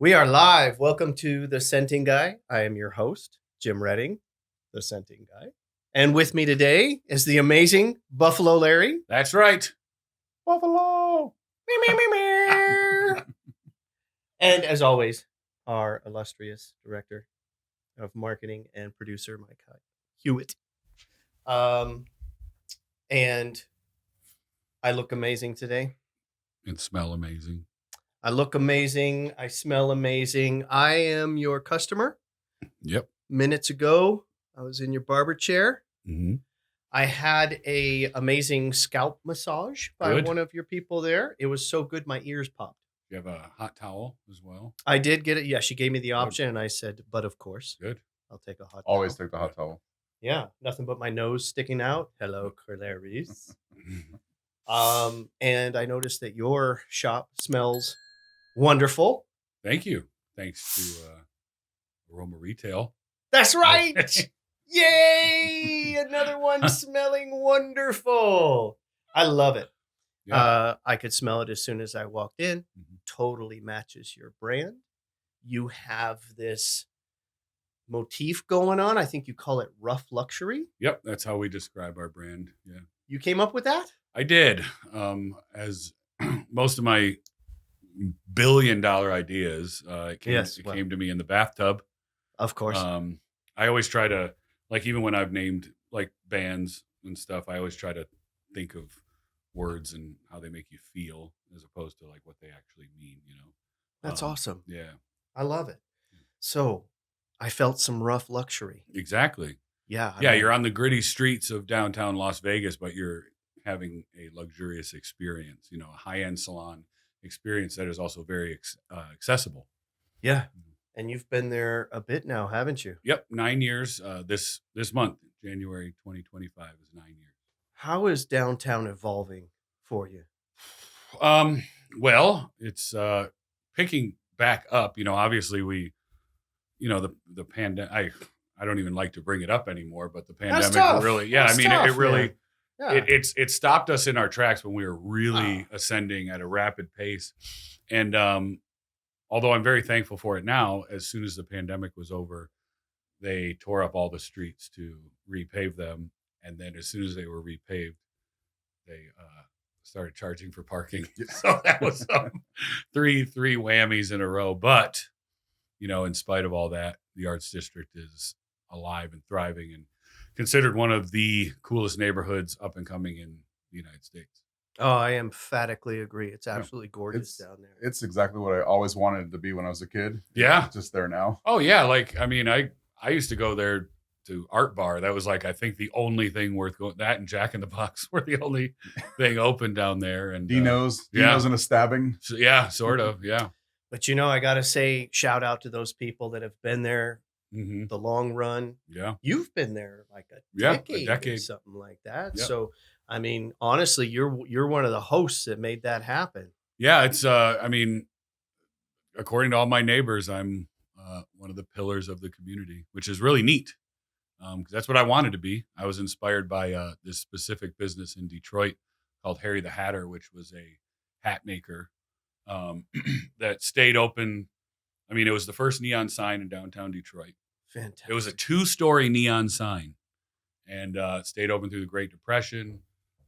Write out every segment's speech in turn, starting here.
We are live. Welcome to The Scenting Guy. I am your host, Jim Redding, The Scenting Guy. And with me today is the amazing Buffalo Larry. That's right. Buffalo. And as always, our illustrious director of marketing and producer, Mike Hewitt. And I look amazing today. And smell amazing. I look amazing. I smell amazing. I am your customer. Yep. Minutes ago, I was in your barber chair. Mm-hmm. I had a amazing scalp massage by one of your people there. It was so good, my ears popped. You have a hot towel as well? I did get it. Yeah, she gave me the option, and I said, but of course. Good. I'll take a hot Always towel. take the hot towel. Yeah, nothing but my nose sticking out. Hello, Clarice. And I noticed that your shop smells wonderful. Thank you. Thanks to Aroma Retail. That's right. Yay! Another one smelling wonderful. I love it. Yeah. I could smell it as soon as I walked in. Mm-hmm. Totally matches your brand. You have this motif going on. I think you call it rough luxury. Yep, that's how we describe our brand. Yeah. You came up with that? I did. As most of my billion-dollar ideas, it came to me in the bathtub. Of course. I always try to, like, even when I've named like bands and stuff, I always try to think of words and how they make you feel as opposed to like what they actually mean, you know. That's awesome. Yeah. I love it. So I felt some rough luxury. Exactly. Yeah. You're on the gritty streets of downtown Las Vegas, but you're having a luxurious experience, you know, a high-end salon experience that is also very accessible. Yeah. And you've been there a bit now, haven't you? Yep. 9 years. This month, January 2025 is 9 years. How is downtown evolving for you? Well, it's picking back up. You know, obviously the pandemic. I don't even like to bring it up anymore, but the pandemic really, it stopped us in our tracks when we were really ascending at a rapid pace. And although I'm very thankful for it now, as soon as the pandemic was over, they tore up all the streets to repave them. And then as soon as they were repaved, they started charging for parking. So that was three whammies in a row. But, you know, in spite of all that, the Arts District is alive and thriving and considered one of the coolest neighborhoods up and coming in the United States. Oh, I emphatically agree. It's absolutely gorgeous down there. It's exactly what I always wanted it to be when I was a kid. Yeah. It's just there now. Oh, yeah. Like, I mean, I used to go there to Art Bar. That was like, I think the only thing worth going, that and Jack in the Box were the only thing open down there. And Dino's and a stabbing. So, yeah, sort of. Yeah. But, you know, I got to say, shout out to those people that have been there the long run. Yeah. You've been there like a decade. Or something like that. Yeah. So, I mean, honestly, you're one of the hosts that made that happen. Yeah. It's, I mean, according to all my neighbors, I'm one of the pillars of the community, which is really neat. Because that's what I wanted to be. I was inspired by this specific business in Detroit called Harry the Hatter, which was a hat maker that stayed open. I mean, it was the first neon sign in downtown Detroit. Fantastic. It was a 2-story neon sign and stayed open through the Great Depression,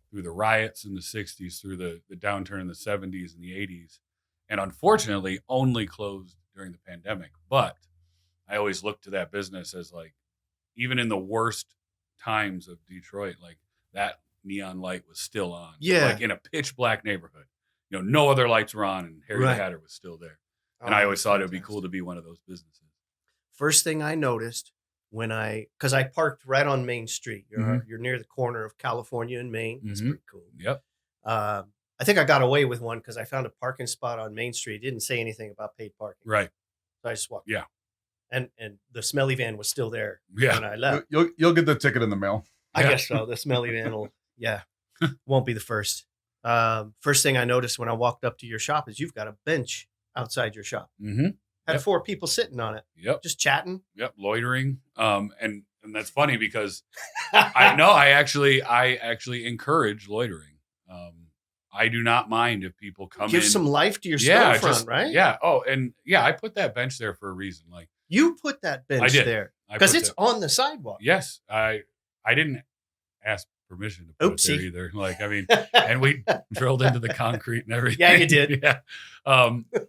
through the riots in the 60s, through the downturn in the 70s and the 80s. And unfortunately, only closed during the pandemic. But I always looked to that business as like, even in the worst times of Detroit, like that neon light was still on. Yeah. Like in a pitch black neighborhood. You know, no other lights were on and Harry the Hatter was still there. And I always thought it would be cool to be one of those businesses. First thing I noticed because I parked right on Main Street. You're near the corner of California and Main. It's pretty cool. Yep. I think I got away with one because I found a parking spot on Main Street. It didn't say anything about paid parking. Right. So I just walked. Yeah. And the smelly van was still there when I left. You'll get the ticket in the mail. I guess so. The smelly van won't be the first. First thing I noticed when I walked up to your shop is you've got a bench outside your shop. Mm-hmm. Had 4 people sitting on it. Yep. Just chatting. Yep. Loitering. And that's funny because I actually encourage loitering. I do not mind if people come Give in. some life to your storefront, right? Yeah. Oh, and yeah, I put that bench there for a reason. Like You put that bench there because it's on the sidewalk. Yes, I didn't ask permission to put it there either. Like, I mean, and we drilled into the concrete and everything. Yeah, you did. Yeah.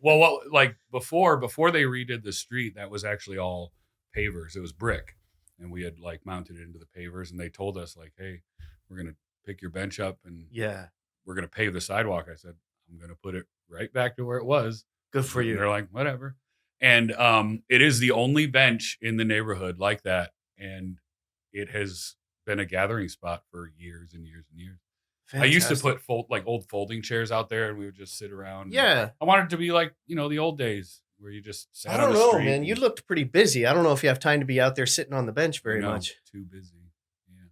Well, like before they redid the street, that was actually all pavers. It was brick, and we had like mounted it into the pavers. And they told us like, "Hey, we're gonna pick your bench up and we're gonna pave the sidewalk." I said, "I'm gonna put it right back to where it was." Good for you. And they're like, "Whatever." And it is the only bench in the neighborhood like that, and it has been a gathering spot for years and years and years. Fantastic. I used to put old folding chairs out there, and we would just sit around. Yeah, I wanted it to be like the old days where you just sat. I don't know, man. You looked pretty busy. I don't know if you have time to be out there sitting on the bench very much. Too busy. Yeah.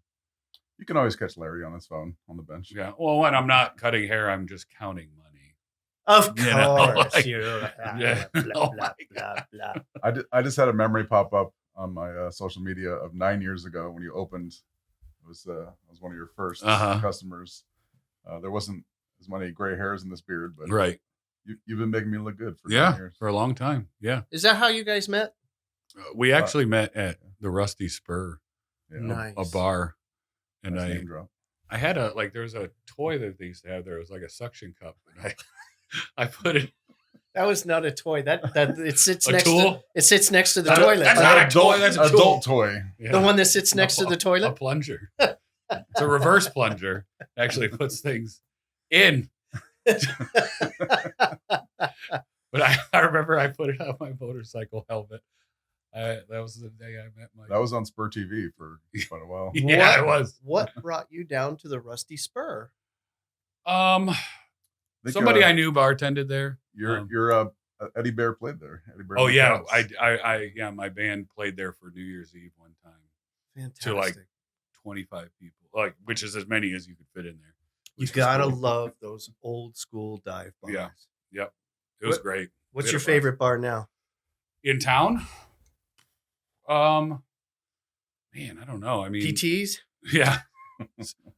You can always catch Larry on his phone on the bench. Yeah. Well, when I'm not cutting hair, I'm just counting money. Of course. I just had a memory pop up on my social media of 9 years ago when you opened. It was one of your first customers. There wasn't as many gray hairs in this beard, but right. You've been making me look good for 9 years. For a long time. Yeah. Is that how you guys met? We actually met at the Rusty Spur, nice. a bar, and nice I had there was a toy that they used to have there. It was like a suction cup, and I put it. That was not a toy. That it sits next to the toilet. That's not a toy. That's an adult toy. Yeah. The one that sits next to the toilet. A plunger. It's a reverse plunger. Actually puts things in. But I remember I put it on my motorcycle helmet. That was the day I met Mike. That was on Spur TV for quite a while. Yeah, it was. What brought you down to the Rusty Spur? Somebody I knew bartended there. Your Eddie Bear played there. Eddie Bear. Oh yeah, I my band played there for New Year's Eve one time. Fantastic. To like 25 people, which is as many as you could fit in there. You gotta love those old school dive bars. Yeah, yep, it was great. What's your favorite bar now? In town? Man, I don't know. I mean, PTs. Yeah,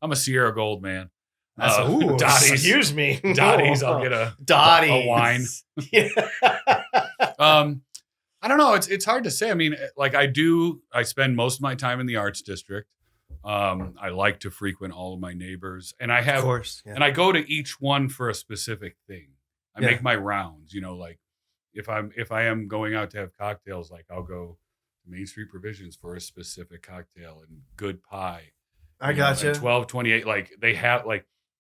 I'm a Sierra Gold man. Dottie's. Excuse me. Dottie's. I'll get a wine. Yeah. I don't know. It's hard to say. I mean, I spend most of my time in the arts district. I like to frequent all of my neighbors, and I have, of course, and I go to each one for a specific thing. I make my rounds, like if I am going out to have cocktails, like I'll go to Main Street Provisions for a specific cocktail and good pie. I gotcha. 1228, like they have,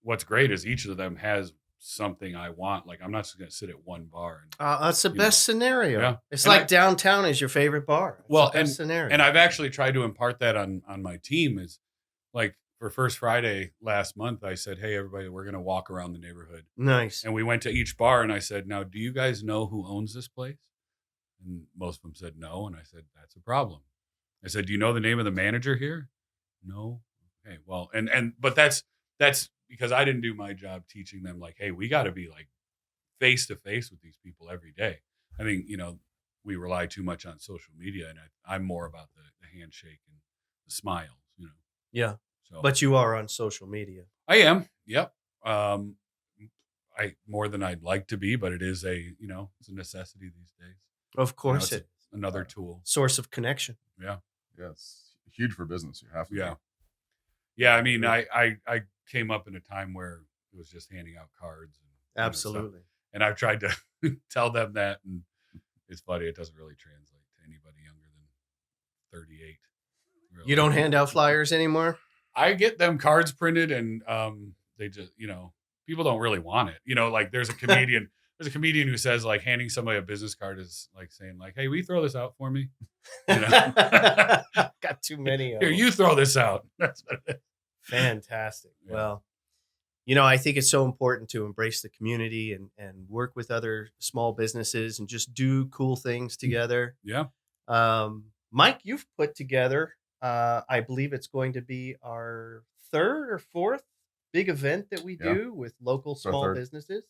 what's great is each of them has something I want. Like I'm not just going to sit at one bar. That's the best scenario. Yeah. It's and like downtown is your favorite bar. Scenario. And I've actually tried to impart that on my team. Is like for First Friday last month, I said, "Hey, everybody, we're going to walk around the neighborhood." Nice. And we went to each bar, and I said, "Now, do you guys know who owns this place?" And most of them said no. And I said, "That's a problem." I said, "Do you know the name of the manager here?" No. Okay. Well, but that's because I didn't do my job teaching them hey, we got to be face to face with these people every day. I think, we rely too much on social media, and I'm more about the handshake and the smiles, Yeah. So, but you are on social media. I am. Yep. I more than I'd like to be, but it is it's a necessity these days. Of course, it's another tool. Source of connection. Yeah. Yeah. It's huge for business. You have to. Yeah. Yeah. I mean, I came up in a time where it was just handing out cards. And, absolutely. And I've tried to tell them that, and it's funny. It doesn't really translate to anybody younger than 38. Really. You don't hand out flyers anymore? I get them cards printed, and they just, people don't really want it. There's a comedian. There's a comedian who says handing somebody a business card is like saying hey, will you throw this out for me? Got too many of Here, them. you throw this out. That's what it is. Fantastic. Yeah. Well, I think it's so important to embrace the community and work with other small businesses and just do cool things together. Yeah. Mike, you've put together, I believe it's going to be our third or fourth big event that we do with local small businesses.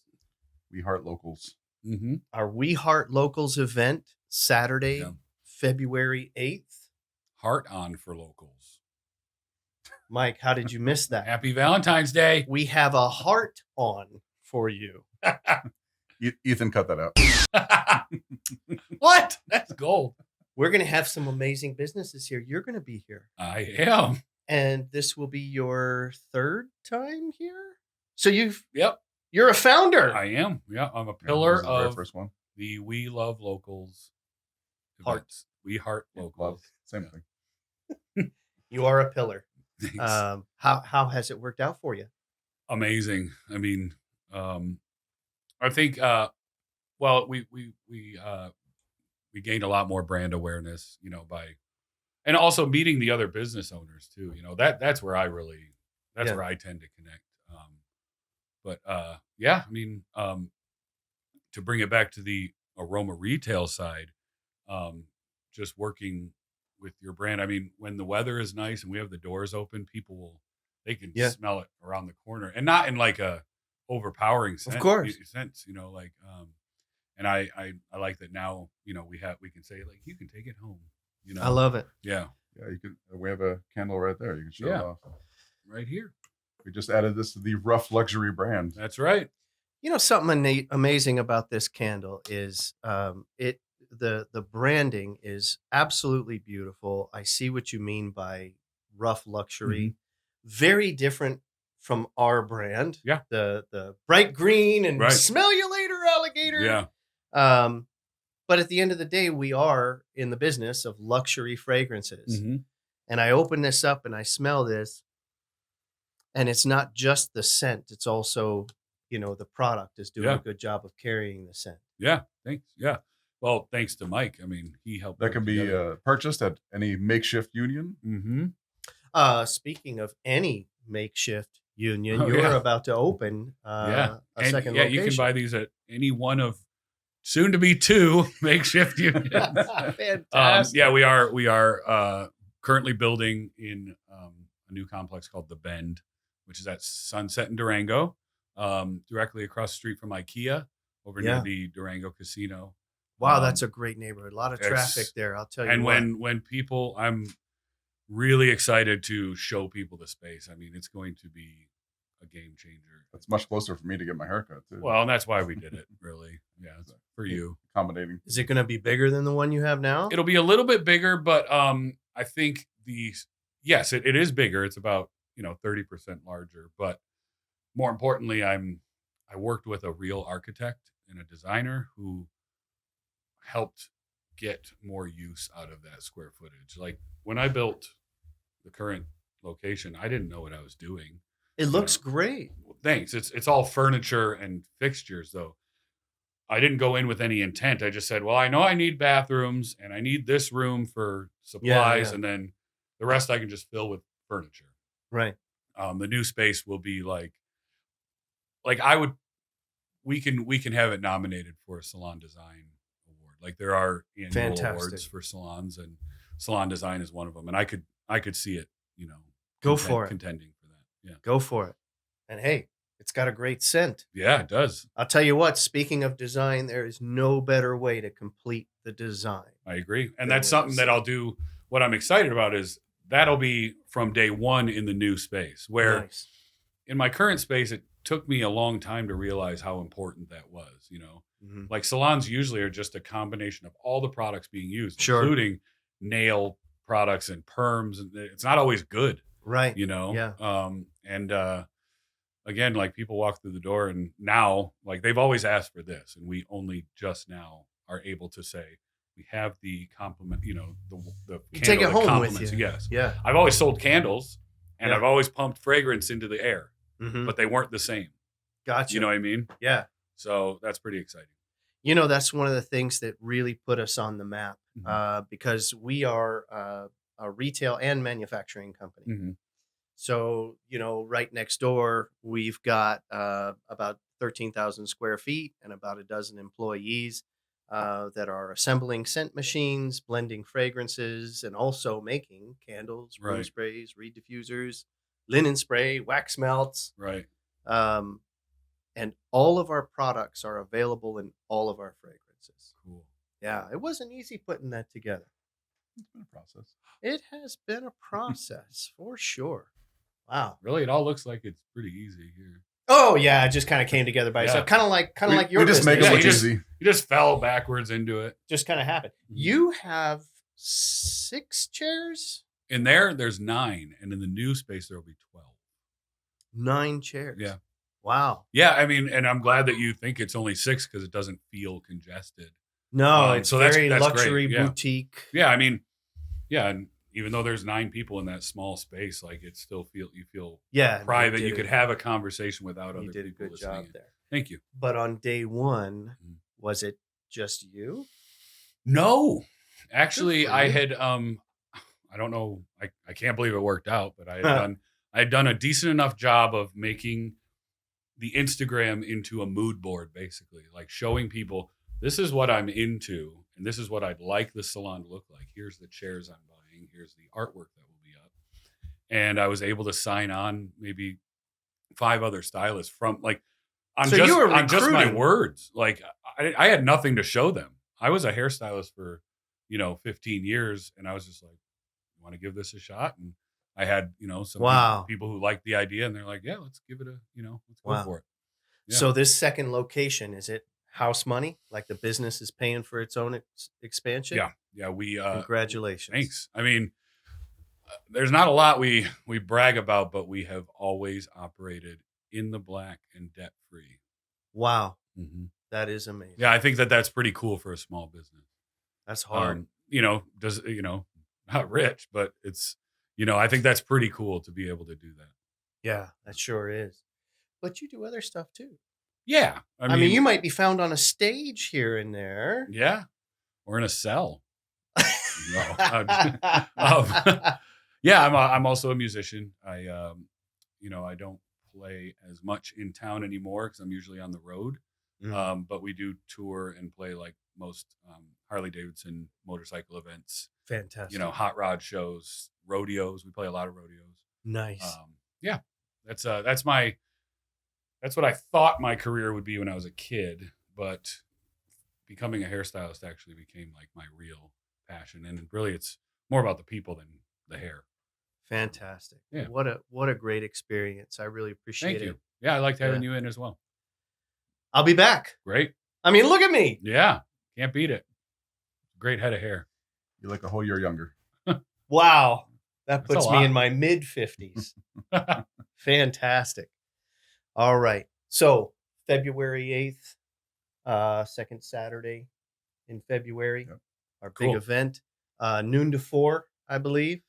We Heart Locals. Mm-hmm. Our We Heart Locals event, Saturday, February 8th. Heart on for locals. Mike, how did you miss that? Happy Valentine's Day. We have a heart on for you. Ethan, cut that out. What? That's gold. We're going to have some amazing businesses here. You're going to be here. I am. And this will be your third time here? So Yep. You're a founder. I am. Yeah, I'm a pillar the of first one. The We Love Locals Hearts. We Heart Locals. Same thing. You are a pillar. Thanks. How has it worked out for you? Amazing. I mean, I think we gained a lot more brand awareness, and also meeting the other business owners too. That's where I where I tend to connect. To bring it back to the Aroma retail side, just working with your brand. I mean, when the weather is nice and we have the doors open, they can smell it around the corner, and not in like a overpowering sense. Of course. And I like that now. We can say like, you can take it home. I love it. Yeah. Yeah, you can. We have a candle right there. You can show it off. Right here. We just added this to the Rough Luxury brand. That's right. Something amazing about this candle is the branding is absolutely beautiful. I see what you mean by rough luxury. Mm-hmm. Very different from our brand. Yeah. The bright green and smell you later, alligator. Yeah. But at the end of the day, we are in the business of luxury fragrances. Mm-hmm. And I open this up and I smell this. And it's not just the scent. It's also, the product is doing a good job of carrying the scent. Yeah. Thanks. Yeah. Well, thanks to Mike. I mean, he helped. That can be purchased at any Makeshift Union. Mm-hmm. Speaking of any Makeshift Union, you're about to open a second location. You can buy these at any one of soon to be 2 Makeshift Unions. Fantastic. We are currently building in a new complex called The Bend, which is at Sunset in Durango, directly across the street from IKEA, over near the Durango Casino. Wow, that's a great neighborhood. A lot of traffic there, I'll tell you. And when people, I'm really excited to show people the space. I mean, it's going to be a game changer. It's much closer for me to get my haircut too. Well, and that's why we did it, really. Yeah, it's for you. Accommodating. Is it going to be bigger than the one you have now? It'll be a little bit bigger, but I think it is bigger. It's about 30% larger. But more importantly, I worked with a real architect and a designer who helped get more use out of that square footage. Like when I built the current location, I didn't know what I was doing. It looks great. Well, thanks. It's all furniture and fixtures though. I didn't go in with any intent. I just said, well, I know I need bathrooms and I need this room for supplies, and then the rest I can just fill with furniture. Right. The new space will be we can have it nominated for a salon design award. Like there are annual awards for salons, and salon design is one of them. And I could see it, contending for that. Yeah. Go for it. And hey, it's got a great scent. Yeah, it does. I'll tell you what, speaking of design, there is no better way to complete the design. I agree. And that's something that I'll do. What I'm excited about is that'll be from day one in the new space, where in my current space, it took me a long time to realize how important that was. Mm-hmm. Like salons usually are just a combination of all the products being used, including nail products and perms. And it's not always good. Right. Yeah. Again, like people walk through the door and now, like they've always asked for this, and we only just now are able to say we have the compliment, the you take it home with you. Yes. Yeah. I've always sold candles, and I've always pumped fragrance into the air, but they weren't the same. Gotcha. You know what I mean? Yeah. So that's pretty exciting. That's one of the things that really put us on the map, because we are a retail and manufacturing company. Mm-hmm. So, right next door, we've got about 13,000 square feet and about a dozen employees that are assembling scent machines, blending fragrances, and also making candles, room sprays, reed diffusers, linen spray, wax melts. Right. And all of our products are available in all of our fragrances. Cool. Yeah, it wasn't easy putting that together. It's been a process. It has been a process for sure. Wow. Really, it all looks like it's pretty easy here. Oh yeah, it just kind of came together by itself. Kind of like your we just make it look easy. You just fell backwards into it. Just kind of happened. You have 6 chairs? In there's 9, and in the new space there will be 12. 9 chairs. Yeah. Wow. Yeah, I mean, and I'm glad that you think it's only 6 because it doesn't feel congested. No, it's so very that's luxury great. Yeah. boutique. Yeah, I mean, yeah, and even though there's 9 people in that small space, like it still feel private. You could have a conversation without other people. You did a good job there. Thank you. But on day 1, was it just you? No, actually, I had I don't know. I can't believe it worked out, but I had done a decent enough job of making the Instagram into a mood board, basically, like showing people this is what I'm into and this is what I'd like the salon to look like. Here's the chairs I'm buying. Here's the artwork that will be up. And I was able to sign on maybe 5 other stylists from like on just my words. Like I had nothing to show them. I was a hairstylist for 15 years, and I was just like, you want to give this a shot? And I had some people who liked the idea, and they're like, yeah, let's give it let's go for it. Yeah. So this second location, is it house money? Like the business is paying for its own expansion? Yeah. We congratulations. Thanks. I mean, there's not a lot we brag about, but we have always operated in the black and debt free. Wow. That is amazing. Yeah, I think that's pretty cool for a small business. That's hard. Not rich, but it's I think that's pretty cool to be able to do that. Yeah, that sure is. But you do other stuff too. Yeah. I mean, you might be found on a stage here and there. Yeah. Or in a cell. Yeah, I'm also a musician. I don't play as much in town anymore because I'm usually on the road. But we do tour and play like most Harley Davidson motorcycle events. Fantastic. Hot rod shows, rodeos. We play a lot of rodeos. Nice. Yeah, that's what I thought my career would be when I was a kid, but becoming a hairstylist actually became like my real passion. And really, it's more about the people than the hair. Fantastic. Yeah. What a great experience. I really appreciate it. Thank you. Yeah, I liked having you in as well. I'll be back. Great. I mean, look at me. Yeah, can't beat it. Great head of hair. You look a whole year younger. Wow. That puts me in my mid-50s. Fantastic. All right. So February 8th, second Saturday in February, our big event, noon to 4, I believe.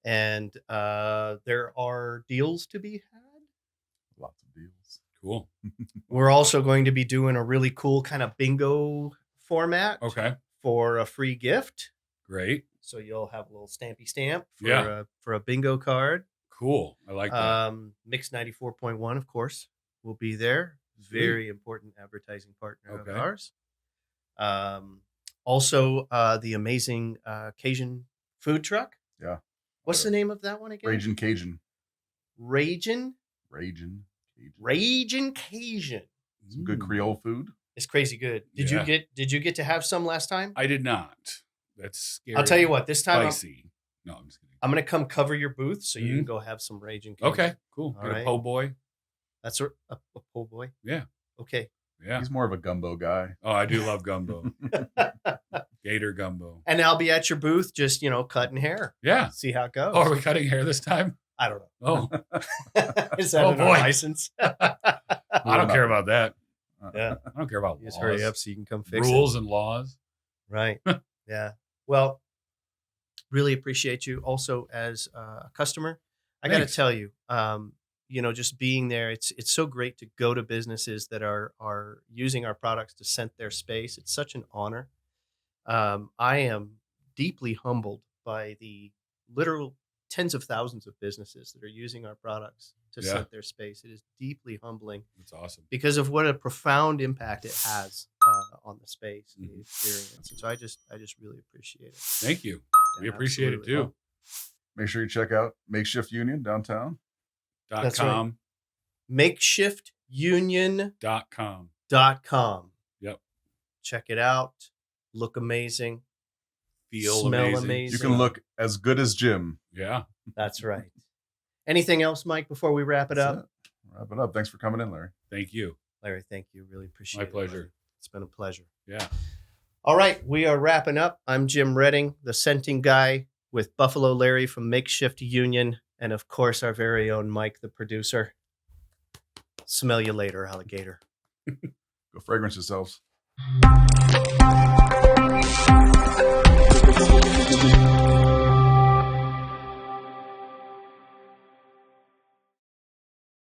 And there are deals to be had. Lots of deals. Cool. We're also going to be doing a really cool kind of bingo format. Okay. For a free gift. Great. So you'll have a little stampy stamp for a bingo card. Cool. I like that. Mix 94.1, of course, will be there. Very important advertising partner of ours. Also, the amazing Cajun food truck. Yeah. What's the name of that one again? Ragin' Cajun. Ragin' Cajun. Some good Creole food. It's crazy good. Did you get to have some last time? I did not. That's scary. I'll tell you what, this time spicy. No, I'm just kidding. I'm going to come cover your booth so you can go have some Ragin' Cajun. Okay, cool. All right. A po' boy. That's a po' boy? Yeah. Okay. Yeah. He's more of a gumbo guy. Oh, I do love gumbo. Gator gumbo. And I'll be at your booth just, cutting hair. Yeah. See how it goes. Oh, are we cutting hair this time? I don't know. Oh. Is that a license? I don't care about that. Yeah. I don't care about laws. Just hurry up so you can come fix rules and laws. Right. Yeah. Well, really appreciate you also as a customer. I got to tell you, just being there, it's so great to go to businesses that are using our products to scent their space. It's such an honor. I am deeply humbled by the literal tens of thousands of businesses that are using our products to scent their space. It is deeply humbling. It's awesome because of what a profound impact it has on the space and the experience. And so I just really appreciate it. Thank you. We appreciate it too. Make sure you check out Makeshift Union downtown. That's .com. Right. MakeshiftUnion.com. Yep. Check it out. Look amazing. Feel Smell amazing. You can look as good as Jim. Yeah. That's right. Anything else, Mike, before we wrap it up? Wrap it up. Thanks for coming in, Larry. Thank you. Larry, thank you. Really appreciate it. My pleasure. Buddy. It's been a pleasure. Yeah. All right. We are wrapping up. I'm Jim Redding, the scenting guy with Buffalo Larry from Makeshift Union. And of course, our very own Mike, the producer. Smell you later, alligator. Go fragrance yourselves.